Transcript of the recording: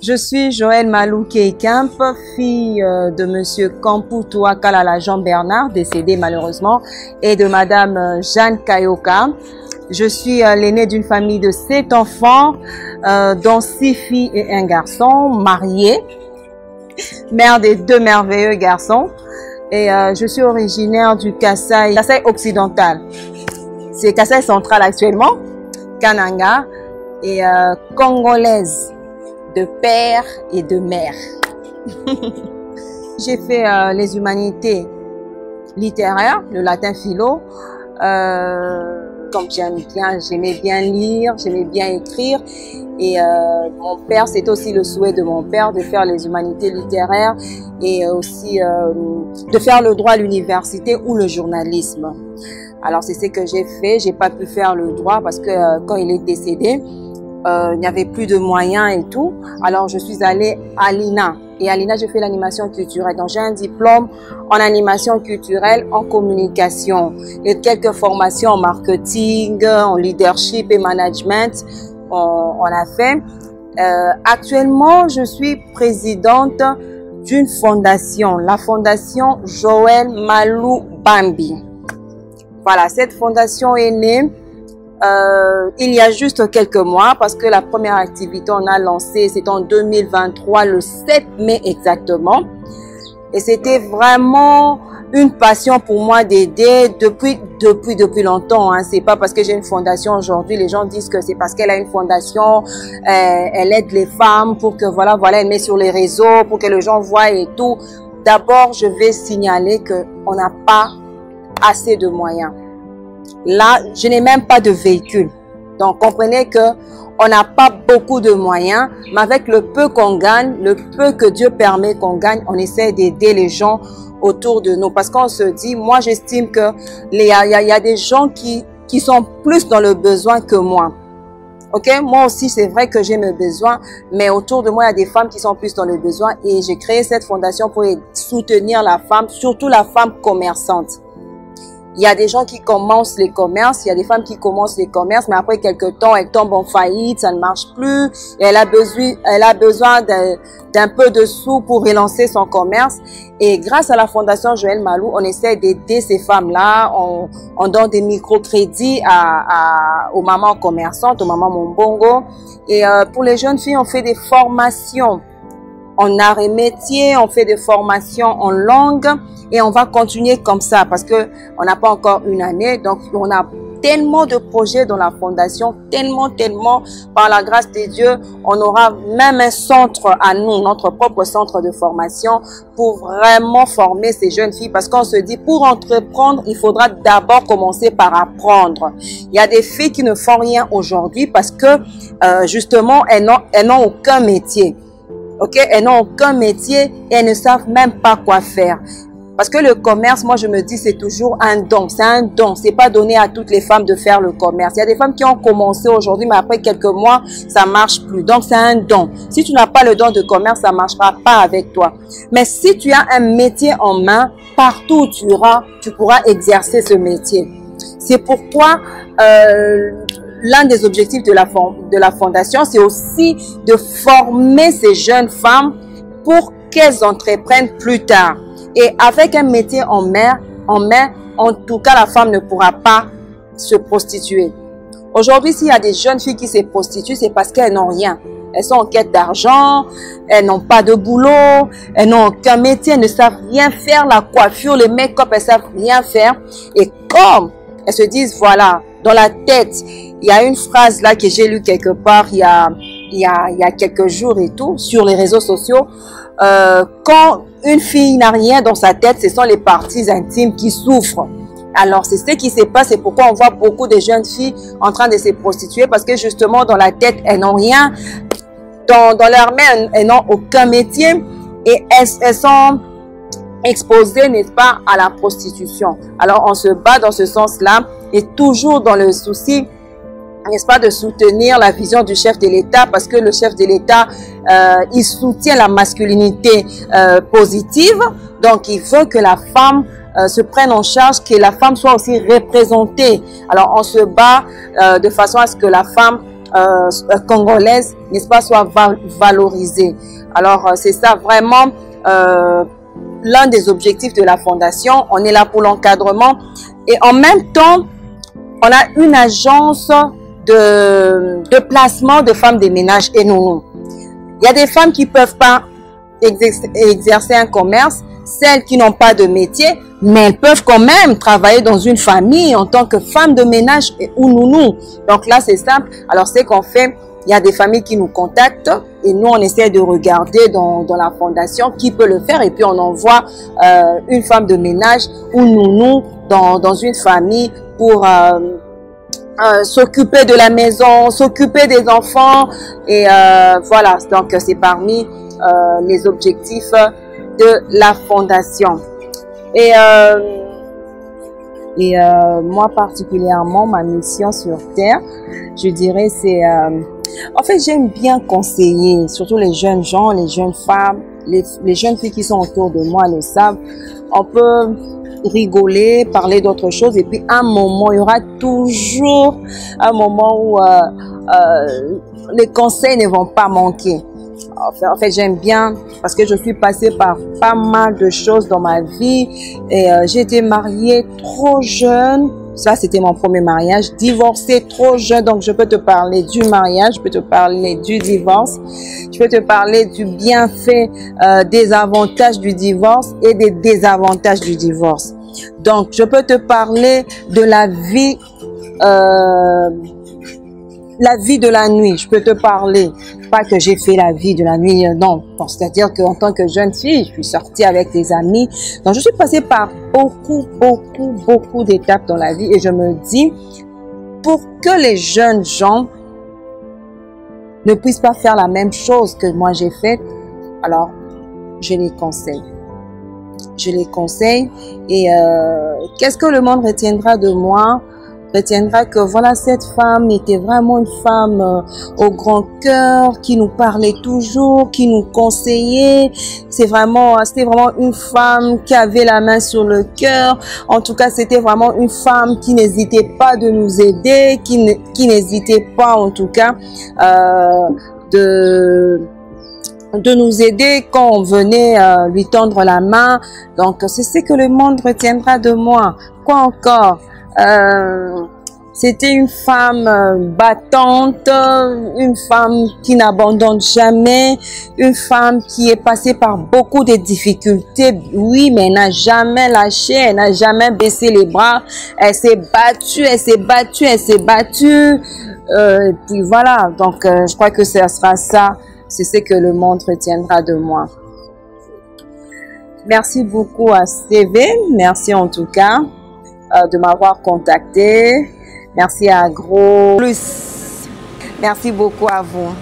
Je suis Joëlle Malou Keikemp, fille de Monsieur Kamputua Kalala Jean-Bernard, décédé malheureusement, et de Madame Jeanne Kayoka. Je suis l'aînée d'une famille de 7 enfants, dont 6 filles et un garçon, mariée, mère des 2 merveilleux garçons. Et je suis originaire du Kasaï occidental. C'est Kasaï central actuellement, Kananga, et congolaise de père et de mère. J'ai fait les humanités littéraires, le latin philo. Comme j'aimais bien lire, j'aimais bien écrire. Et mon père, c'est aussi le souhait de mon père de faire les humanités littéraires et aussi de faire le droit à l'université ou le journalisme. Alors c'est ce que j'ai fait. J'ai pas pu faire le droit parce que quand il est décédé, il n'y avait plus de moyens et tout. Alors je suis allée à l'INA. Et à l'INA, je fais l'animation culturelle. Donc j'ai un diplôme en animation culturelle, en communication et quelques formations en marketing, en leadership et management. On a fait. Actuellement, je suis présidente d'une fondation, la fondation Joëlle Malou Bambi. Voilà, cette fondation est née il y a juste quelques mois parce que la première activité on a lancé, c'est en 2023, le 7 mai exactement. Et c'était vraiment une passion pour moi d'aider depuis longtemps. Hein. C'est pas parce que j'ai une fondation aujourd'hui, les gens disent que c'est parce qu'elle a une fondation, elle aide les femmes pour que voilà, elle met sur les réseaux pour que les gens voient et tout. D'abord, je vais signaler que on n'a pas assez de moyens. Là, je n'ai même pas de véhicule. Donc, comprenez que on n'a pas beaucoup de moyens, mais avec le peu qu'on gagne, le peu que Dieu permet qu'on gagne, on essaie d'aider les gens autour de nous. Parce qu'on se dit, moi, j'estime que il y a des gens qui sont plus dans le besoin que moi. Ok, moi aussi, c'est vrai que j'ai mes besoins, mais autour de moi, il y a des femmes qui sont plus dans le besoin. Et j'ai créé cette fondation pour soutenir la femme, surtout la femme commerçante. Il y a des gens qui commencent les commerces, il y a des femmes qui commencent les commerces, mais après quelques temps, elles tombent en faillite, ça ne marche plus. Et elle a besoin d'un peu de sous pour relancer son commerce. Et grâce à la fondation Joëlle Malou, on essaie d'aider ces femmes-là. On donne des microcrédits aux mamans commerçantes, aux mamans Mombongo. Et pour les jeunes filles, on fait des formations en arts et métiers, on fait des formations en langue et on va continuer comme ça parce que on n'a pas encore une année. Donc, on a tellement de projets dans la fondation, tellement, par la grâce de Dieu, on aura même un centre à nous, notre propre centre de formation pour vraiment former ces jeunes filles parce qu'on se dit, pour entreprendre, il faudra d'abord commencer par apprendre. Il y a des filles qui ne font rien aujourd'hui parce que, justement, elles n'ont aucun métier. Ok, elles n'ont aucun métier et elles ne savent même pas quoi faire. Parce que le commerce, moi je me dis, c'est toujours un don. C'est un don. C'est pas donné à toutes les femmes de faire le commerce. Il y a des femmes qui ont commencé aujourd'hui, mais après quelques mois, ça marche plus. Donc c'est un don. Si tu n'as pas le don de commerce, ça marchera pas avec toi. Mais si tu as un métier en main, partout où tu iras, tu pourras exercer ce métier. C'est pourquoi l'un des objectifs de la fondation, c'est aussi de former ces jeunes femmes pour qu'elles entreprennent plus tard. Et avec un métier en main, en tout cas, la femme ne pourra pas se prostituer. Aujourd'hui, s'il y a des jeunes filles qui se prostituent, c'est parce qu'elles n'ont rien. Elles sont en quête d'argent, elles n'ont pas de boulot, elles n'ont aucun métier, elles ne savent rien faire, la coiffure, le make-up, elles savent rien faire. Et comme elles se disent, voilà, dans la tête, il y a une phrase là que j'ai lue quelque part il y a quelques jours et tout, sur les réseaux sociaux. Quand une fille n'a rien dans sa tête, ce sont les parties intimes qui souffrent. Alors, c'est ce qui se passe, c'est pourquoi on voit beaucoup de jeunes filles en train de se prostituer, parce que justement, dans la tête, elles n'ont rien. Dans leur main, elles n'ont aucun métier et elles sont exposées, n'est-ce pas, à la prostitution. Alors, on se bat dans ce sens-là et toujours dans le souci, n'est-ce pas, de soutenir la vision du chef de l'État, parce que le chef de l'État, il soutient la masculinité positive, donc il veut que la femme se prenne en charge, que la femme soit aussi représentée. Alors on se bat de façon à ce que la femme congolaises, n'est-ce pas, soient valorisées. Alors, c'est ça vraiment l'un des objectifs de la Fondation. On est là pour l'encadrement et en même temps, on a une agence de placement de femmes de ménage et nounous. Il y a des femmes qui ne peuvent pas exercer un commerce, celles qui n'ont pas de métier, mais elles peuvent quand même travailler dans une famille en tant que femme de ménage ou nounou. Donc là, c'est simple. Alors, c'est qu'on fait, il y a des familles qui nous contactent et nous, on essaie de regarder dans la fondation qui peut le faire et puis on envoie une femme de ménage ou nounou dans une famille pour s'occuper de la maison, s'occuper des enfants et voilà, donc c'est parmi les objectifs de la Fondation. Et moi particulièrement, ma mission sur Terre, je dirais c'est... en fait, j'aime bien conseiller, surtout les jeunes gens, les jeunes femmes, les jeunes filles qui sont autour de moi le savent. On peut rigoler, parler d'autres choses et puis à un moment, il y aura toujours un moment où les conseils ne vont pas manquer. En fait, j'aime bien parce que je suis passée par pas mal de choses dans ma vie et j'ai été mariée trop jeune. Ça, c'était mon premier mariage. Divorcée trop jeune, donc je peux te parler du mariage, je peux te parler du divorce, je peux te parler du bienfait, des avantages du divorce et des désavantages du divorce. Donc, je peux te parler de la vie de la nuit. Je peux te parler, pas que j'ai fait la vie de la nuit, non. C'est-à-dire qu'en tant que jeune fille, je suis sortie avec des amis. Donc, je suis passée par beaucoup d'étapes dans la vie et je me dis, pour que les jeunes gens ne puissent pas faire la même chose que moi j'ai faite, alors, je les conseille. Je les conseille et qu'est-ce que le monde retiendra de moi? Retiendra que voilà, cette femme était vraiment une femme au grand cœur, qui nous parlait toujours, qui nous conseillait. C'était vraiment une femme qui avait la main sur le cœur. En tout cas, c'était vraiment une femme qui n'hésitait pas de nous aider, qui n'hésitait pas en tout cas de nous aider quand on venait lui tendre la main. Donc, c'est ce que le monde retiendra de moi. Quoi encore? C'était une femme battante, une femme qui n'abandonne jamais, une femme qui est passée par beaucoup de difficultés, oui, mais elle n'a jamais lâché, elle n'a jamais baissé les bras, elle s'est battue, elle s'est battue, elle s'est battue, puis voilà, donc je crois que ce sera ça, c'est ce que le monde retiendra de moi. Merci beaucoup à CV, merci en tout cas de m'avoir contacté. Merci à Gros Plus. Merci beaucoup à vous.